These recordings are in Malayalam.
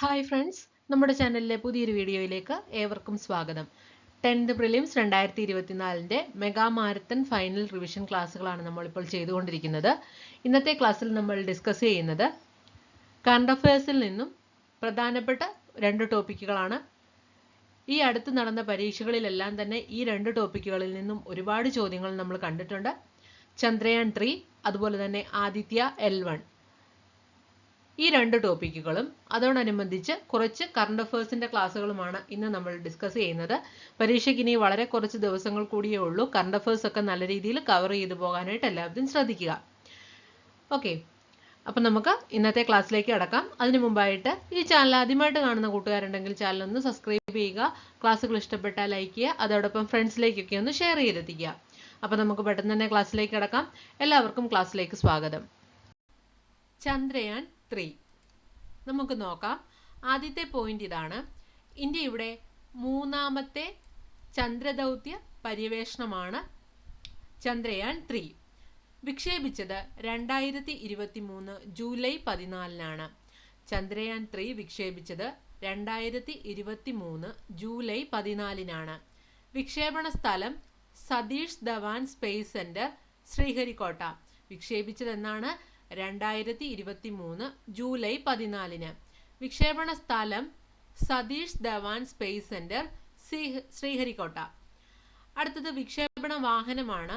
ഹായ് ഫ്രണ്ട്സ്, നമ്മുടെ ചാനലിലെ പുതിയൊരു വീഡിയോയിലേക്ക് ഏവർക്കും സ്വാഗതം. 10th prelims 2024 mega marathon final revision ക്ലാസ്സുകളാണ് നമ്മളിപ്പോൾ ചെയ്തുകൊണ്ടിരിക്കുന്നത്. ഇന്നത്തെ ക്ലാസ്സിൽ നമ്മൾ ഡിസ്കസ് ചെയ്യുന്നത് കറണ്ട് അഫയേഴ്സിൽ നിന്നും പ്രധാനപ്പെട്ട 2 ടോപ്പിക്കുകളാണ്. ഈ അടുത്ത് നടന്ന പരീക്ഷകളിലെല്ലാം തന്നെ ഈ 2 ടോപ്പിക്കുകളിൽ നിന്നും ഒരുപാട് ചോദ്യങ്ങൾ നമ്മൾ കണ്ടിട്ടുണ്ട്. ചന്ദ്രയാൻ 3 അതുപോലെ തന്നെ ആദിത്യ L1 ഈ 2 ടോപ്പിക്കുകളും അതോടനുബന്ധിച്ച് കുറച്ച് കറണ്ട് അഫയേഴ്സിന്റെ ക്ലാസ്സുകളുമാണ് ഇന്ന് നമ്മൾ ഡിസ്കസ് ചെയ്യുന്നത്. പരീക്ഷയ്ക്ക് ഇനി വളരെ കുറച്ച് ദിവസങ്ങൾ കൂടിയേ ഉള്ളൂ. കറണ്ട് അഫയേഴ്സ് ഒക്കെ നല്ല രീതിയിൽ കവർ ചെയ്തു പോകാനായിട്ട് എല്ലാവരും ശ്രദ്ധിക്കുക. ഓക്കെ, അപ്പം നമുക്ക് ഇന്നത്തെ ക്ലാസ്സിലേക്ക് കടക്കാം. അതിനു മുമ്പായിട്ട് ഈ ചാനൽ ആദ്യമായിട്ട് കാണുന്ന കൂട്ടുകാരുണ്ടെങ്കിൽ ചാനൽ ഒന്ന് സബ്സ്ക്രൈബ് ചെയ്യുക. ക്ലാസ്സുകൾ ഇഷ്ടപ്പെട്ടാൽ ലൈക്ക് ചെയ്യുക. അതോടൊപ്പം ഫ്രണ്ട്സിലേക്കൊക്കെ ഒന്ന് ഷെയർ ചെയ്തെത്തിക്കുക. അപ്പം നമുക്ക് പെട്ടെന്ന് തന്നെ ക്ലാസ്സിലേക്ക് കടക്കാം. എല്ലാവർക്കും ക്ലാസ്സിലേക്ക് സ്വാഗതം. ചന്ദ്രയാൻ 3 നമുക്ക് നോക്കാം. ആദ്യത്തെ പോയിന്റ് ഇതാണ്. ഇന്ത്യയുടെ 3ാമത്തെ ചന്ദ്രദൗത്യ പര്യവേഷണമാണ് ചന്ദ്രയാൻ 3. വിക്ഷേപിച്ചത് 2023 ജൂലൈ 14 ചന്ദ്രയാൻ 3 വിക്ഷേപിച്ചത് 2023 ജൂലൈ 14 വിക്ഷേപണ സ്ഥലം സതീഷ് ധവാൻ സ്പേസ് സെന്റർ, ശ്രീഹരിക്കോട്ട. വിക്ഷേപിച്ചതെന്നാണ് 2023 ജൂലൈ 14 വിക്ഷേപണ സ്ഥലം സതീഷ് ധവാൻ സ്പേസ് സെന്റർ, ശ്രീഹരിക്കോട്ട. അടുത്തത് വിക്ഷേപണ വാഹനമാണ്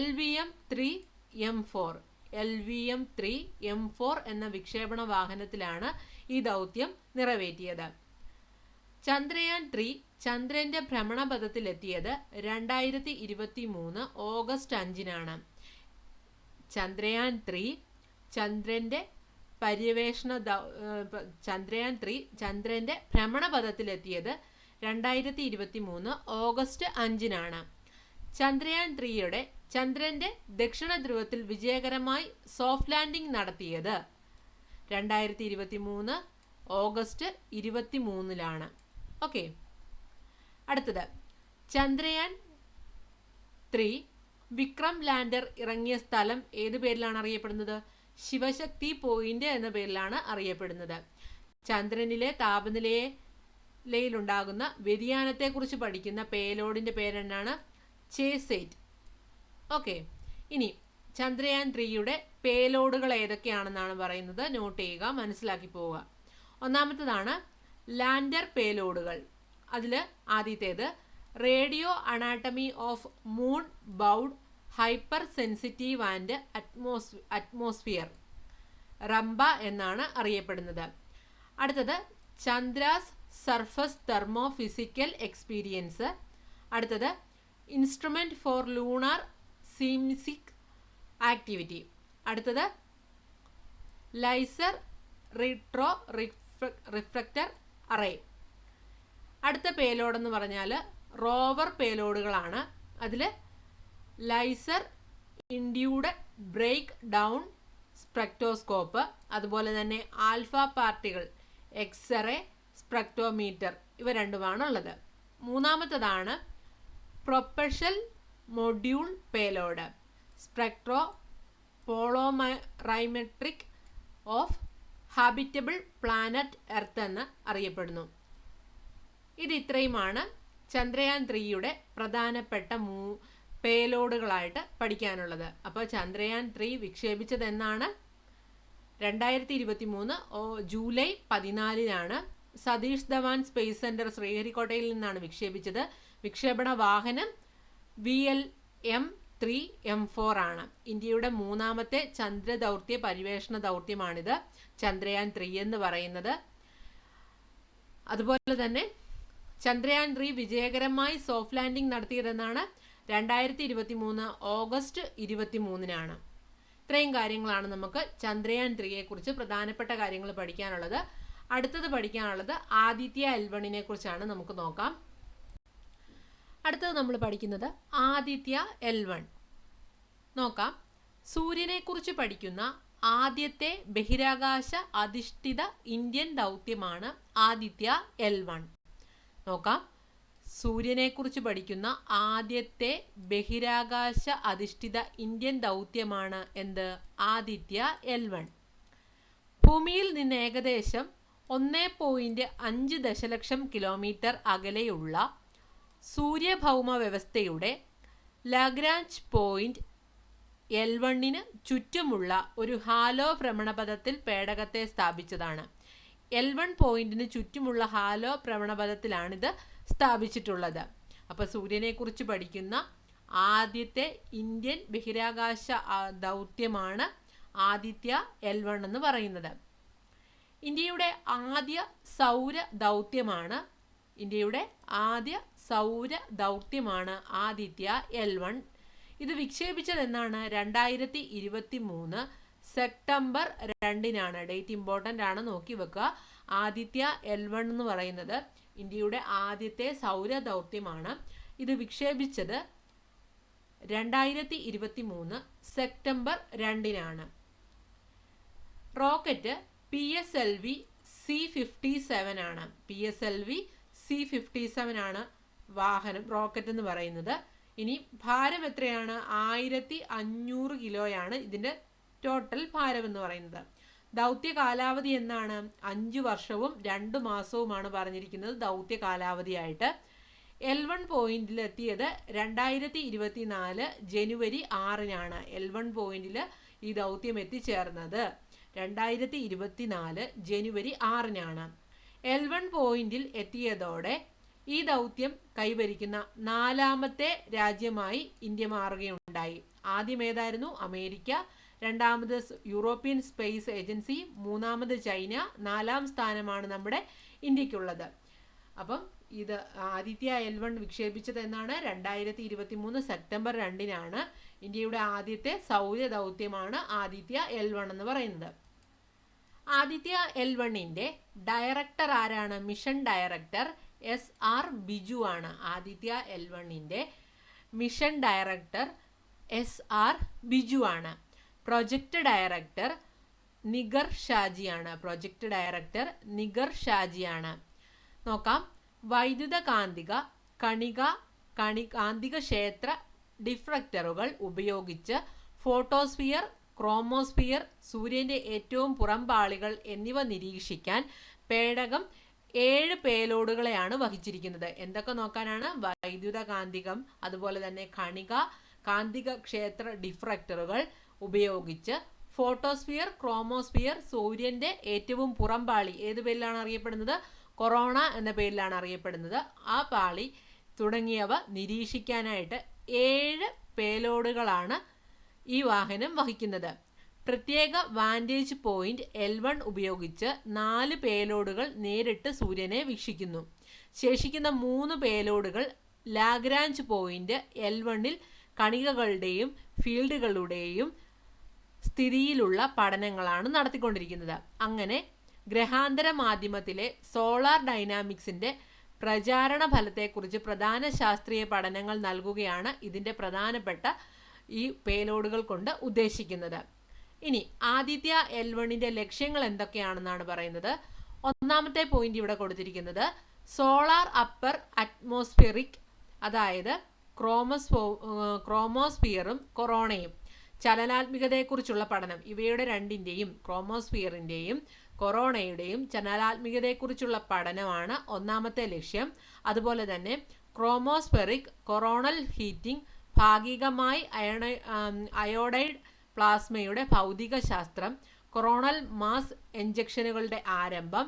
LVM-3M4. LVM-3M4 എന്ന വിക്ഷേപണ വാഹനത്തിലാണ് ഈ ദൗത്യം നിറവേറ്റിയത്. ചന്ദ്രയാൻ 3 ചന്ദ്രന്റെ ഭ്രമണപഥത്തിലെത്തിയത് 2023 ഓഗസ്റ്റ് 5 ചന്ദ്രയാൻ 3 ചന്ദ്രന്റെ ഭ്രമണപഥത്തിലെത്തിയത് 2023 ഓഗസ്റ്റ് 5 ചന്ദ്രയാൻ 3യുടെ ചന്ദ്രന്റെ ദക്ഷിണ ധ്രുവത്തിൽ വിജയകരമായി സോഫ്റ്റ് ലാൻഡിംഗ് നടത്തിയത് 2023 ഓഗസ്റ്റ് 23 ഓക്കെ. അടുത്തത് ചന്ദ്രയാൻ 3 വിക്രം ലാൻഡർ ഇറങ്ങിയ സ്ഥലം ഏത് പേരിലാണ് അറിയപ്പെടുന്നത്? ശിവശക്തി പോയിന്റ് എന്ന പേരിലാണ് അറിയപ്പെടുന്നത്. ചന്ദ്രനിലെ താപനിലയിലുണ്ടാകുന്ന വ്യതിയാനത്തെക്കുറിച്ച് പഠിക്കുന്ന പേലോഡിന്റെ പേരെന്നാണ്? ചേസേറ്റ്. ഓക്കെ, ഇനി ചന്ദ്രയാൻ 3യുടെ പേലോഡുകൾ ഏതൊക്കെയാണെന്നാണ് പറയുന്നത്. നോട്ട് ചെയ്യുക, മനസ്സിലാക്കി പോവുക. ഒന്നാമത്തേതാണ് ലാൻഡർ പേലോഡുകൾ. അതിൽ ആദ്യത്തേത് radio anatomy of moon bound hyper sensitive and atmosphere, Rambha എന്നാണ് അറിയപ്പെടുന്നത്. അടുത്തത് Chandra's surface thermo physical experience. അടുത്തത് instrument for lunar seismic activity. അടുത്തത് ലൈസർ റിട്രോ റിഫ്ലക്ടർ അറേ. അടുത്ത പേലോഡ് എന്ന് പറഞ്ഞാൽ റോവർ പേലോഡുകളാണ്. അതിൽ laser induced break down spectroscope, അതുപോലെ തന്നെ ആൽഫ പാർട്ടികൾ എക്സ്റേ സ്പെക്ട്രോമീറ്റർ, ഇവ രണ്ടുമാണുള്ളത്. മൂന്നാമത്തേതാണ് propulsion module payload, spectro polarimetric of habitable planet Earth എന്ന് അറിയപ്പെടുന്നു. ഇത് ഇത്രയുമാണ് ചന്ദ്രയാൻ 3യുടെ പ്രധാനപ്പെട്ട പേലോഡുകളായിട്ട് പഠിക്കാനുള്ളത്. അപ്പോൾ ചന്ദ്രയാൻ 3 വിക്ഷേപിച്ചത് എന്നാണ്? 2023 July 14 Satish Dhawan space centre, ശ്രീഹരിക്കോട്ടയിൽ നിന്നാണ് വിക്ഷേപിച്ചത്. വിക്ഷേപണ വാഹനം VLM-3M4 ആണ്. ഇന്ത്യയുടെ 3ാമത്തെ ചന്ദ്രദൗത്യ പര്യവേഷണ ദൗത്യമാണിത്, ചന്ദ്രയാൻ 3 എന്ന് പറയുന്നത്. അതുപോലെ തന്നെ ചന്ദ്രയാൻ 3 വിജയകരമായി സോഫ്റ്റ് ലാൻഡിംഗ് നടത്തിയതെന്നാണ്? 2023 ഓഗസ്റ്റ് 23 ഇത്രയും കാര്യങ്ങളാണ് നമുക്ക് ചന്ദ്രയാൻ 3യെ കുറിച്ച് പ്രധാനപ്പെട്ട കാര്യങ്ങൾ പഠിക്കാനുള്ളത്. അടുത്തത് പഠിക്കാനുള്ളത് ആദിത്യ L1 കുറിച്ചാണ്. നമുക്ക് നോക്കാം. അടുത്തത് നമ്മൾ പഠിക്കുന്നത് ആദിത്യ L1. നോക്കാം. സൂര്യനെ കുറിച്ച് പഠിക്കുന്ന ആദ്യത്തെ ബഹിരാകാശ അധിഷ്ഠിത ഇന്ത്യൻ ദൗത്യമാണ് ആദിത്യ L1. നോക്കാം. സൂര്യനെ കുറിച്ച് പഠിക്കുന്ന ആദ്യത്തെ ബഹിരാകാശ അധിഷ്ഠിത ഇന്ത്യൻ ദൗത്യമാണ് എന്ത്? ആദിത്യ L1. ഭൂമിയിൽ നിന്ന് ഏകദേശം 1.5 ദശലക്ഷം കിലോമീറ്റർ അകലെയുള്ള സൂര്യഭൗമ വ്യവസ്ഥയുടെ ലാഗ്രാഞ്ച് പോയിന്റ് L1 ചുറ്റുമുള്ള ഒരു ഹാലോ ഭ്രമണപഥത്തിൽ പേടകത്തെ സ്ഥാപിച്ചതാണ്. L1 പോയിന്റിന് ചുറ്റുമുള്ള ഹാലോ ഭ്രമണപഥത്തിലാണിത് സ്ഥാപിച്ചിട്ടുള്ളത്. അപ്പോൾ സൂര്യനെ കുറിച്ച് പഠിക്കുന്ന ആദ്യത്തെ ഇന്ത്യൻ ബഹിരാകാശ ദൗത്യമാണ് ആദിത്യ L1 എന്ന് പറയുന്നത്. ഇന്ത്യയുടെ ആദ്യ സൗര ദൗത്യമാണ് ആദിത്യ L1. ഇത് വിക്ഷേപിച്ചതെന്നാണ് 2023 സെപ്റ്റംബർ 2-നാണ്. ഡേറ്റ് ഇമ്പോർട്ടൻ്റ് ആണ്, നോക്കി വെക്കുക. ആദിത്യ L1 എന്ന് പറയുന്നത് ഇന്ത്യയുടെ ആദ്യത്തെ സൗര ദൗത്യമാണ്. ഇത് വിക്ഷേപിച്ചത് 2023 സെപ്റ്റംബർ 2-നാണ്. റോക്കറ്റ് PSLV C57 ആണ്. PSLV C57 ആണ് റോക്കറ്റ് എന്ന് പറയുന്നത്. ഇനി ഭാരം എത്രയാണ്? 1500 കിലോയാണ് ഇതിൻ്റെ ടോട്ടൽ ഭാരം എന്ന് പറയുന്നത്. ദൗത്യ കാലാവധി എന്നാണ്? 5 വർഷവും 2 മാസവുമാണ് പറഞ്ഞിരിക്കുന്നത് ദൗത്യ കാലാവധിയായിട്ട്. L1 പോയിന്റിൽ എത്തിയത് 2024 ജനുവരി 6-നാണ്. L1 പോയിന്റിൽ ഈ ദൗത്യം എത്തിച്ചേർന്നത് 2024 ജനുവരി 6-നാണ്. L1 പോയിന്റിൽ എത്തിയതോടെ ഈ ദൗത്യം കൈവരിക്കുന്ന 4ാമത്തെ രാജ്യമായി ഇന്ത്യ മാറുകയുണ്ടായി. ആദ്യം ഏതായിരുന്നു? അമേരിക്ക, രണ്ടാമത് യൂറോപ്യൻ സ്പേസ് ഏജൻസി, മൂന്നാമത് ചൈന, 4ാം സ്ഥാനമാണ് നമ്മുടെ ഇന്ത്യക്കുള്ളത്. അപ്പം ഇത് ആദിത്യ L1 വിക്ഷേപിച്ചത് എന്നാണ്? 2023 സെപ്റ്റംബർ 2-നാണ്. ഇന്ത്യയുടെ ആദ്യത്തെ സൗര ദൗത്യമാണ് ആദിത്യ L1 എന്ന് പറയുന്നത്. ആദിത്യ L1-ന്റെ ഡയറക്ടർ ആരാണ്? മിഷൻ ഡയറക്ടർ SR ബിജു ആണ്. ആദിത്യ L1-ന്റെ മിഷൻ ഡയറക്ടർ SR ബിജു ആണ്. പ്രൊജക്ട് ഡയറക്ടർ നിഗർ ഷാജിയാണ്. നോക്കാം. വൈദ്യുത കാന്തിക കാന്തിക ക്ഷേത്ര ഡിഫ്രക്ടറുകൾ ഉപയോഗിച്ച് ഫോട്ടോസ്ഫിയർ, ക്രോമോസ്ഫിയർ, സൂര്യന്റെ ഏറ്റവും പുറംപാളികൾ എന്നിവ നിരീക്ഷിക്കാൻ പേടകം 7 പേലോഡുകളെയാണ് വഹിച്ചിരിക്കുന്നത്. എന്തൊക്കെ നോക്കാനാണ്? വൈദ്യുത കാന്തികം, അതുപോലെ തന്നെ കാന്തിക ക്ഷേത്ര ഡിഫ്രക്ടറുകൾ ഉപയോഗിച്ച് ഫോട്ടോസ്ഫിയർ, ക്രോമോസ്ഫിയർ, സൂര്യന്റെ ഏറ്റവും പുറംപാളി ഏത് പേരിലാണ് അറിയപ്പെടുന്നത്? കൊറോണ എന്ന പേരിലാണ് അറിയപ്പെടുന്നത്. ആ പാളി തുടങ്ങിയവ നിരീക്ഷിക്കാനായിട്ട് 7 പേലോഡുകളാണ് ഈ വാഹനം വഹിക്കുന്നത്. പ്രത്യേക വാൻറ്റേജ് പോയിന്റ് L1 ഉപയോഗിച്ച് 4 പേലോഡുകൾ നേരിട്ട് സൂര്യനെ വീക്ഷിക്കുന്നു. ശേഷിക്കുന്ന 3 പേലോഡുകൾ ലാഗ്രാഞ്ച് പോയിന്റ് L1-ൽ കണികകളുടെയും ഫീൽഡുകളുടെയും സ്ഥിതിയിലുള്ള പഠനങ്ങളാണ് നടത്തിക്കൊണ്ടിരിക്കുന്നത്. അങ്ങനെ ഗ്രഹാന്തര മാധ്യമത്തിലെ സോളാർ ഡൈനാമിക്സിന്റെ പ്രചാരണ ഫലത്തെക്കുറിച്ച് പ്രധാന ശാസ്ത്രീയ പഠനങ്ങൾ നൽകുകയാണ് ഇതിൻ്റെ പ്രധാനപ്പെട്ട ഈ പേലോഡുകൾ കൊണ്ട് ഉദ്ദേശിക്കുന്നത്. ഇനി ആദിത്യ L1-ന്റെ ലക്ഷ്യങ്ങൾ എന്തൊക്കെയാണെന്നാണ് പറയുന്നത്. ഒന്നാമത്തെ പോയിന്റ് ഇവിടെ കൊടുത്തിരിക്കുന്നത് സോളാർ അപ്പർ അറ്റ്മോസ്ഫിയറിക്, അതായത് ക്രോമോസ്ഫിയറും കൊറോണയും ചലനാത്മികതയെക്കുറിച്ചുള്ള പഠനം. ഇവയുടെ രണ്ടിൻ്റെയും, ക്രോമോസ്ഫിയറിൻ്റെയും കൊറോണയുടെയും ചലനാത്മികതയെക്കുറിച്ചുള്ള പഠനമാണ് ഒന്നാമത്തെ ലക്ഷ്യം. അതുപോലെ തന്നെ ക്രോമോസ്ഫെറിക് കൊറോണൽ ഹീറ്റിംഗ്, ഭാഗികമായി അയോഡൈഡ് പ്ലാസ്മയുടെ ഭൗതിക ശാസ്ത്രം, കൊറോണൽ മാസ് ഇഞ്ചക്ഷനുകളുടെ ആരംഭം,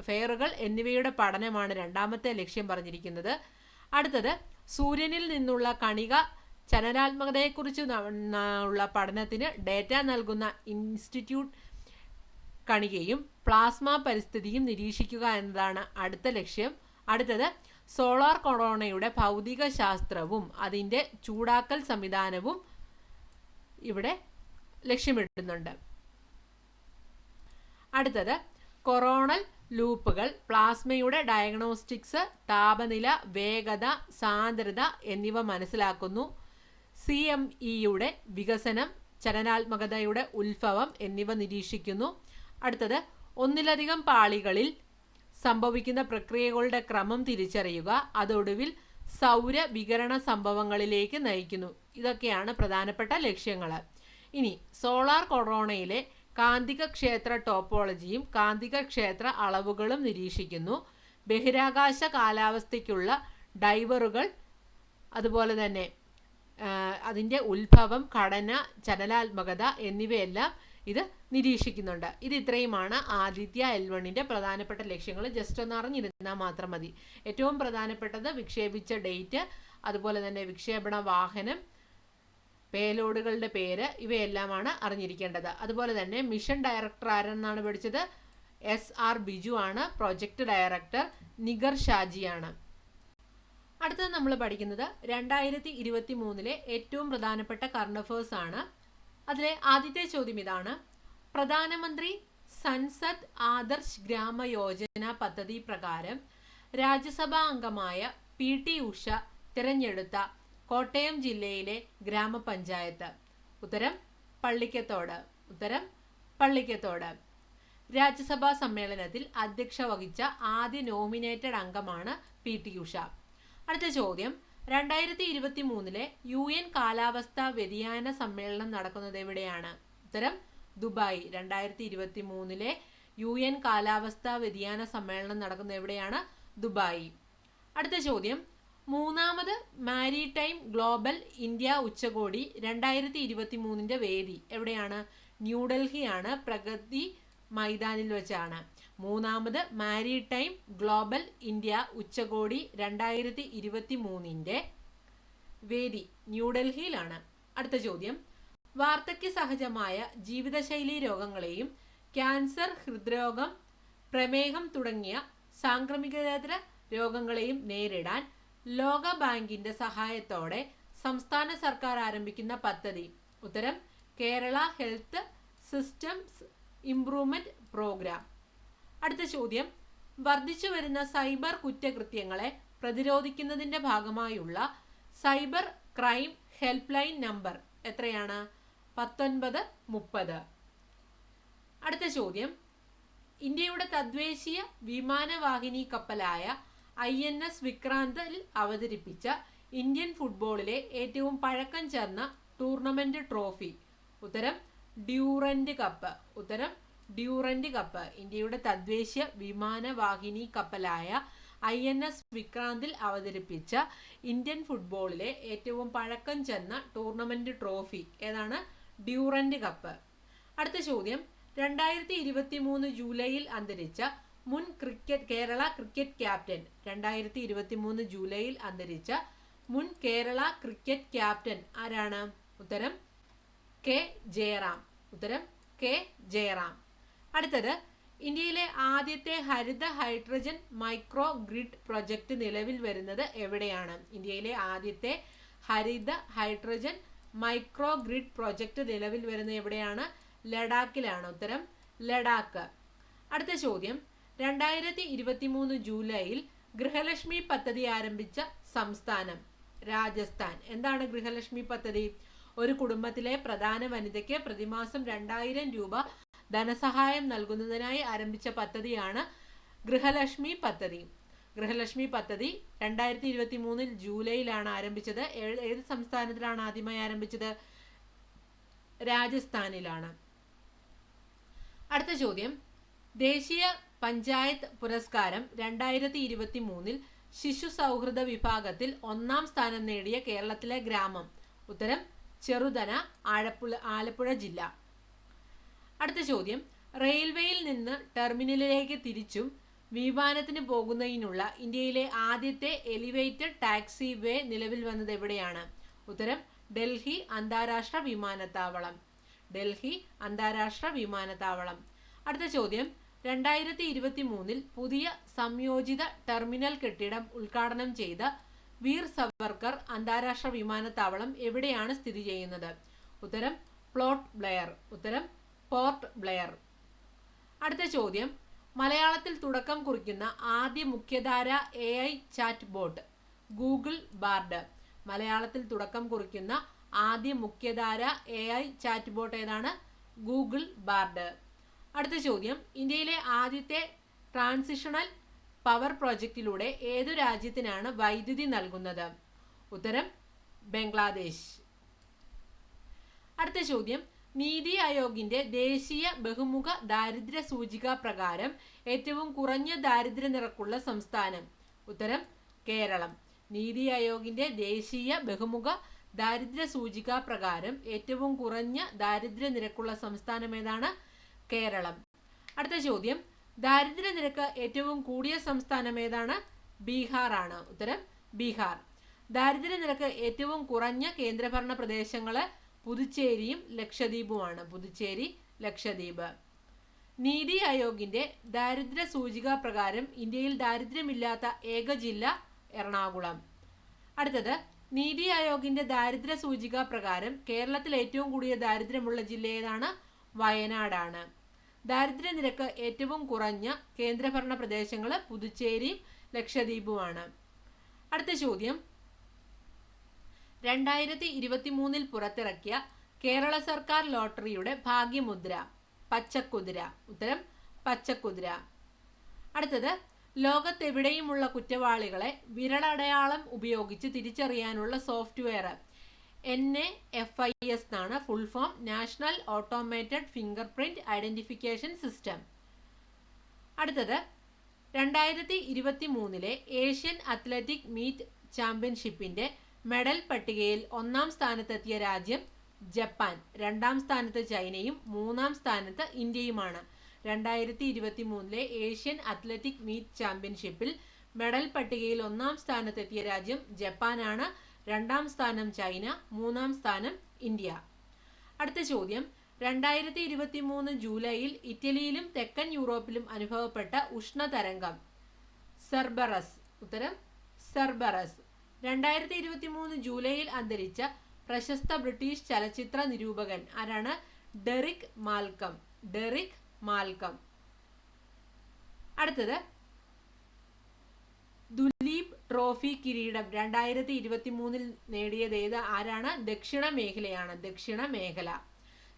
ഫെയറുകൾ എന്നിവയുടെ പഠനമാണ് രണ്ടാമത്തെ ലക്ഷ്യം പറഞ്ഞിരിക്കുന്നത്. അടുത്തത് സൂര്യനിൽ നിന്നുള്ള കണിക ചലനാത്മകതയെക്കുറിച്ച് ഉള്ള പഠനത്തിന് ഡേറ്റ നൽകുന്ന ഇൻസ്റ്റിറ്റ്യൂട്ട് കണികയും പ്ലാസ്മ പരിസ്ഥിതിയും നിരീക്ഷിക്കുക എന്നതാണ് അടുത്ത ലക്ഷ്യം. അടുത്തത് സോളാർ കൊറോണയുടെ ഭൗതിക ശാസ്ത്രവും അതിൻ്റെ ചൂടാക്കൽ സംവിധാനവും ഇവിടെ ലക്ഷ്യമിടുന്നുണ്ട്. അടുത്തത് കൊറോണൽ ലൂപ്പുകൾ, പ്ലാസ്മയുടെ ഡയഗ്നോസ്റ്റിക്സ്, താപനില, വേഗത, സാന്ദ്രത എന്നിവ മനസ്സിലാക്കുന്നു. CME-യുടെ വികസനം, ചലനാത്മകതയുടെ ഉത്ഭവം എന്നിവ നിരീക്ഷിക്കുന്നു. അടുത്തത് ഒന്നിലധികം പാളികളിൽ സംഭവിക്കുന്ന പ്രക്രിയകളുടെ ക്രമം തിരിച്ചറിയുക, അതൊടുവിൽ സൗര വികിരണ സംഭവങ്ങളിലേക്ക് നയിക്കുന്നു. ഇതൊക്കെയാണ് പ്രധാനപ്പെട്ട ലക്ഷ്യങ്ങൾ. ഇനി സോളാർ കൊറോണയിലെ കാന്തിക ക്ഷേത്ര ടോപ്പോളജിയും കാന്തിക ക്ഷേത്ര അളവുകളും നിരീക്ഷിക്കുന്നു. ബഹിരാകാശ കാലാവസ്ഥയ്ക്കുള്ള ഡൈവറുകൾ, അതുപോലെ തന്നെ അതിൻ്റെ ഉത്ഭവം, ഘടന, ചലനാത്മകത എന്നിവയെല്ലാം ഇത് നിരീക്ഷിക്കുന്നുണ്ട്. ഇത് ഇത്രയുമാണ് ആദിത്യ L1ന്റെ പ്രധാനപ്പെട്ട ലക്ഷ്യങ്ങൾ. ജസ്റ്റ് ഒന്ന് അറിഞ്ഞിരുന്നാൽ മാത്രം മതി. ഏറ്റവും പ്രധാനപ്പെട്ടത് വിക്ഷേപിച്ച ഡേറ്റ്, അതുപോലെ തന്നെ വിക്ഷേപണ വാഹനം, പേലോഡുകളുടെ പേര്, ഇവയെല്ലാമാണ് അറിഞ്ഞിരിക്കേണ്ടത്. അതുപോലെ തന്നെ മിഷൻ ഡയറക്ടർ ആരെന്നാണ് പഠിച്ചത്? SR ബിജു ആണ്. പ്രൊജക്ട് ഡയറക്ടർ നിഗർ ഷാജിയാണ്. അടുത്തത് നമ്മൾ പഠിക്കുന്നത് 2023 ഏറ്റവും പ്രധാനപ്പെട്ട കറണ്ട് അഫേഴ്സ് ആണ്. അതിലെ ആദ്യത്തെ ചോദ്യം ഇതാണ്: പ്രധാനമന്ത്രി സൻസദ് ആദർശ് ഗ്രാമ യോജന പദ്ധതി പ്രകാരം രാജ്യസഭാ അംഗമായ PT ഉഷ തിരഞ്ഞെടുത്ത കോട്ടയം ജില്ലയിലെ ഗ്രാമപഞ്ചായത്ത്? ഉത്തരം പള്ളിക്കത്തോട്. ഉത്തരം പള്ളിക്കത്തോട്. രാജ്യസഭാ സമ്മേളനത്തിൽ അധ്യക്ഷ വഹിച്ച ആദ്യ നോമിനേറ്റഡ് അംഗമാണ് PT ഉഷ. അടുത്ത ചോദ്യം: 2023 UN കാലാവസ്ഥാ വ്യതിയാന സമ്മേളനം നടക്കുന്നത് എവിടെയാണ്? ഉത്തരം ദുബായ്. 2023 UN കാലാവസ്ഥാ വ്യതിയാന സമ്മേളനം നടക്കുന്നത് എവിടെയാണ്? ദുബായ്. അടുത്ത ചോദ്യം: മൂന്നാമത് മാരിടൈം ഗ്ലോബൽ ഇന്ത്യ ഉച്ചകോടി 2023 വേദി എവിടെയാണ്? ന്യൂഡൽഹിയാണ്. പ്രഗതി മൈതാനിൽ വെച്ചാണ്. മൂന്നാമത് മാരിടൈം ഗ്ലോബൽ ഇന്ത്യ ഉച്ചകോടി 2023 വേദി ന്യൂഡൽഹിയിലാണ്. അടുത്ത ചോദ്യം: വാർദ്ധക്യ സഹജമായ ജീവിതശൈലി രോഗങ്ങളെയും ക്യാൻസർ, ഹൃദ്രോഗം, പ്രമേഹം തുടങ്ങിയ സാംക്രമികേതര രോഗങ്ങളെയും നേരിടാൻ ലോക ബാങ്കിന്റെ സഹായത്തോടെ സംസ്ഥാന സർക്കാർ ആരംഭിക്കുന്ന പദ്ധതി? ഉത്തരം Kerala health systems improvement programme. അടുത്ത ചോദ്യം: വർദ്ധിച്ചു വരുന്ന സൈബർ കുറ്റകൃത്യങ്ങളെ പ്രതിരോധിക്കുന്നതിന്റെ ഭാഗമായുള്ള cyber crime help line number എത്രയാണ്? 1930. അടുത്ത ചോദ്യം: ഇന്ത്യയുടെ തദ്ദേശീയ വിമാനവാഹിനി കപ്പലായ INS വിക്രാന്തിൽ അവതരിപ്പിച്ച ഇന്ത്യൻ ഫുട്ബോളിലെ ഏറ്റവും പഴക്കം ചെന്ന ടൂർണമെന്റ് ട്രോഫി? ഉത്തരം ഡ്യൂറന്റ് കപ്പ്. ഉത്തരം ഡ്യൂറന്റ് കപ്പ്. ഇന്ത്യയുടെ തദ്ദേശീയ വിമാനവാഹിനി കപ്പലായ INS വിക്രാന്തിൽ അവതരിപ്പിച്ച ഇന്ത്യൻ ഫുട്ബോളിലെ ഏറ്റവും പഴക്കം ചെന്ന ടൂർണമെന്റ് ട്രോഫി ഏതാണ്? Durand cup. അടുത്ത ചോദ്യം: 2023 ജൂലൈയിൽ അന്തരിച്ച മുൻ കേരള ക്രിക്കറ്റ് ക്യാപ്റ്റൻ? 2023 ജൂലൈയിൽ അന്തരിച്ച മുൻ കേരള ക്രിക്കറ്റ് ക്യാപ്റ്റൻ ആരാണ്? ഉത്തരം K. ജയറാം. ഉത്തരം K. ജയറാം. അടുത്തത്: ഇന്ത്യയിലെ ആദ്യത്തെ ഹരിത ഹൈഡ്രജൻ മൈക്രോ ഗ്രിഡ് പ്രൊജക്ട് നിലവിൽ വരുന്നത് എവിടെയാണ്? ഇന്ത്യയിലെ ആദ്യത്തെ ഹരിത ഹൈഡ്രജൻ മൈക്രോ ഗ്രിഡ് പ്രൊജക്ട് നിലവിൽ വരുന്നത് എവിടെയാണ്? ലഡാക്കിലാണ്. ഉത്തരം ലഡാക്ക്. അടുത്ത ചോദ്യം: 2023 ജൂലൈയിൽ ഗൃഹലക്ഷ്മി പദ്ധതി ആരംഭിച്ച സംസ്ഥാനം? രാജസ്ഥാൻ. എന്താണ് ഗൃഹലക്ഷ്മി പദ്ധതി? ഒരു കുടുംബത്തിലെ പ്രധാന വനിതയ്ക്ക് പ്രതിമാസം 2000 രൂപ ധനസഹായം നൽകുന്നതിനായി ആരംഭിച്ച പദ്ധതിയാണ് ഗൃഹലക്ഷ്മി പദ്ധതി. ഗൃഹലക്ഷ്മി പദ്ധതി 2023 ജൂലൈയിലാണ് ആരംഭിച്ചത്. ഏത് സംസ്ഥാനത്തിലാണ് ആദ്യമായി ആരംഭിച്ചത്? രാജസ്ഥാനിലാണ്. അടുത്ത ചോദ്യം: ദേശീയ പഞ്ചായത്ത് പുരസ്കാരം 2023 ശിശു സൗഹൃദ വിഭാഗത്തിൽ 1ാം സ്ഥാനം നേടിയ കേരളത്തിലെ ഗ്രാമം? ഉത്തരം ചെറുതന, ആലപ്പുഴ ജില്ല. അടുത്ത ചോദ്യം: റെയിൽവേയിൽ നിന്ന് ടെർമിനലിലേക്ക് തിരിച്ചും വിമാനത്തിന് പോകുന്നതിനുള്ള ഇന്ത്യയിലെ ആദ്യത്തെ എലിവേറ്റഡ് ടാക്സി വേ നിലവിൽ വന്നത് എവിടെയാണ്? ഉത്തരം ഡൽഹി അന്താരാഷ്ട്ര വിമാനത്താവളം. ഡൽഹി അന്താരാഷ്ട്ര വിമാനത്താവളം. അടുത്ത ചോദ്യം: 2023 പുതിയ സംയോജിത ടെർമിനൽ കെട്ടിടം ഉദ്ഘാടനം ചെയ്ത വീർ സവർക്കർ അന്താരാഷ്ട്ര വിമാനത്താവളം എവിടെയാണ് സ്ഥിതി ചെയ്യുന്നത്? ഉത്തരം പോർട്ട് ബ്ലെയർ. ഉത്തരം പോർട്ട് ബ്ലെയർ. അടുത്ത ചോദ്യം: മലയാളത്തിൽ തുടക്കം കുറിക്കുന്ന ആദ്യ മുഖ്യധാര AI chat bot? Google Bard. മലയാളത്തിൽ തുടക്കം കുറിക്കുന്ന ആദ്യ മുഖ്യധാര AI ചാറ്റ് ബോട്ട് ഏതാണ്? Google Bard. അടുത്ത ചോദ്യം: ഇന്ത്യയിലെ ആദ്യത്തെ ട്രാൻസിഷണൽ പവർ പ്രോജക്റ്റിലൂടെ ഏതു രാജ്യത്തിനാണ് വൈദ്യുതി നൽകുന്നത്? ഉത്തരം ബംഗ്ലാദേശ്. അടുത്ത ചോദ്യം: നീതി ആയോഗിന്റെ ദേശീയ ബഹുമുഖ ദാരിദ്ര്യ സൂചിക പ്രകാരം ഏറ്റവും കുറഞ്ഞ ദാരിദ്ര്യ നിരക്കുള്ള സംസ്ഥാനം? ഉത്തരം കേരളം. നീതി ആയോഗിന്റെ ദേശീയ ബഹുമുഖ ദാരിദ്ര്യ സൂചിക പ്രകാരം ഏറ്റവും കുറഞ്ഞ ദാരിദ്ര്യ നിരക്കുള്ള സംസ്ഥാനം ഏതാണ്? കേരളം. അടുത്ത ചോദ്യം, ദാരിദ്ര്യ നിരക്ക് ഏറ്റവും കൂടിയ സംസ്ഥാനം ഏതാണ്? ബീഹാർ ആണ്. ഉത്തരം ബീഹാർ. ദാരിദ്ര്യ നിരക്ക് ഏറ്റവും കുറഞ്ഞ കേന്ദ്രഭരണ പ്രദേശങ്ങള് പുതുച്ചേരിയും ലക്ഷദ്വീപുമാണ്. പുതുച്ചേരി, ലക്ഷദ്വീപ്. നീതി ആയോഗിന്റെ ദാരിദ്ര്യ സൂചിക പ്രകാരം ഇന്ത്യയിൽ ദാരിദ്ര്യമില്ലാത്ത ഏക ജില്ല എറണാകുളം. അടുത്തത്, നീതി ആയോഗിന്റെ ദാരിദ്ര്യ സൂചിക പ്രകാരം കേരളത്തിൽ ഏറ്റവും കൂടിയ ദാരിദ്ര്യമുള്ള ജില്ല ഏതാണ്? വയനാടാണ്. ദാരിദ്ര്യ നിരക്ക് ഏറ്റവും കുറഞ്ഞ കേന്ദ്രഭരണ പ്രദേശങ്ങൾ പുതുച്ചേരിയും ലക്ഷദ്വീപുമാണ്. അടുത്ത ചോദ്യം, 2023 പുറത്തിറക്കിയ കേരള സർക്കാർ ലോട്ടറിയുടെ ഭാഗ്യമുദ്ര? പച്ചക്കുതിര. ഉത്തരം പച്ചക്കുതിര. അടുത്തത്, ലോകത്തെവിടെയുമുള്ള കുറ്റവാളികളെ വിരലടയാളം ഉപയോഗിച്ച് തിരിച്ചറിയാനുള്ള സോഫ്റ്റ്വെയർ NAFIS എന്നാണ് full form. National automated finger print identification system. അടുത്തത്, 2023 ഏഷ്യൻ അത്ലറ്റിക് മീറ്റ് ചാമ്പ്യൻഷിപ്പിന്റെ മെഡൽ പട്ടികയിൽ 1-ാം സ്ഥാനത്തെത്തിയ രാജ്യം ജപ്പാൻ, 2-ാം സ്ഥാനത്ത് ചൈനയും 3-ാം സ്ഥാനത്ത് ഇന്ത്യയുമാണ്. 2023 ഏഷ്യൻ അത്ലറ്റിക് മീറ്റ് ചാമ്പ്യൻഷിപ്പിൽ മെഡൽ പട്ടികയിൽ 1-ാം സ്ഥാനത്തെത്തിയ രാജ്യം ജപ്പാനാണ്, 2-ാം സ്ഥാനം ചൈന, 3-ാം സ്ഥാനം ഇന്ത്യ. അടുത്ത ചോദ്യം, 2023 ജൂലൈയിൽ ഇറ്റലിയിലും തെക്കൻ യൂറോപ്പിലും അനുഭവപ്പെട്ട ഉഷ്ണതരംഗം? സെർബറസ്. ഉത്തരം സെർബറസ്. 2023 ജൂലൈയിൽ അന്തരിച്ച പ്രശസ്ത ബ്രിട്ടീഷ് ചലച്ചിത്ര നിരൂപകൻ ആരാണ്? Derek Malcolm. Derek Malcolm. അടുത്തത്, ദുലീപ് ട്രോഫി കിരീടം 2023 നേടിയത് ഏത്? ആരാണ്? ദക്ഷിണ മേഖലയാണ്. ദക്ഷിണ മേഖല.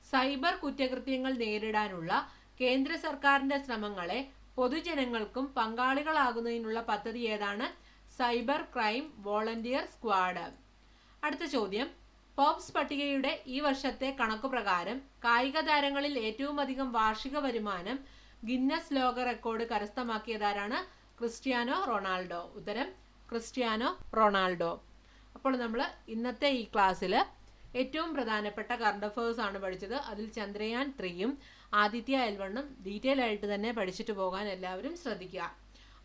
സൈബർ കുറ്റകൃത്യങ്ങൾ നേരിടാനുള്ള കേന്ദ്ര സർക്കാരിന്റെ ശ്രമങ്ങളെ പൊതുജനങ്ങൾക്കും പങ്കാളികളാകുന്നതിനുള്ള പദ്ധതി ഏതാണ്? Cyber crime volunteer squad. അടുത്ത ചോദ്യം, ഫോബ്സ് പട്ടികയുടെ ഈ വർഷത്തെ കണക്കുപ്രകാരം കായിക താരങ്ങളിൽ ഏറ്റവും അധികം വാർഷിക വരുമാനം ഗിന്നസ് ലോക റെക്കോർഡ് കരസ്ഥമാക്കിയതാരാണ്? Cristiano Ronaldo. ഉത്തരം ക്രിസ്ത്യാനോ റൊണാൾഡോ. അപ്പോൾ നമ്മൾ ഇന്നത്തെ ഈ ക്ലാസ്സിൽ ഏറ്റവും പ്രധാനപ്പെട്ട കറണ്ട് അഫയേഴ്സ് ആണ് പഠിച്ചത്. അതിൽ ചന്ദ്രയാൻ 3യും ആദിത്യ L1ഉം ഡീറ്റെയിൽ ആയിട്ട് തന്നെ പഠിച്ചിട്ട് പോകാൻ എല്ലാവരും ശ്രദ്ധിക്കുക.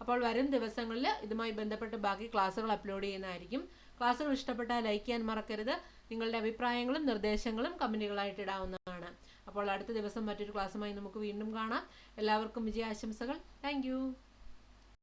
അപ്പോൾ വരും ദിവസങ്ങളിൽ ഇതുമായി ബന്ധപ്പെട്ട് ബാക്കി ക്ലാസ്സുകൾ അപ്ലോഡ് ചെയ്യുന്നതായിരിക്കും. ക്ലാസ്സുകൾ ഇഷ്ടപ്പെട്ടാൽ ലൈക്ക് ചെയ്യാൻ മറക്കരുത്. നിങ്ങളുടെ അഭിപ്രായങ്ങളും നിർദ്ദേശങ്ങളും കമന്റുകളായിട്ട് ഇടാവുന്നതാണ്. അപ്പോൾ അടുത്ത ദിവസം മറ്റൊരു ക്ലാസ്സുമായി നമുക്ക് വീണ്ടും കാണാം. എല്ലാവർക്കും വിജയാശംസകൾ. താങ്ക്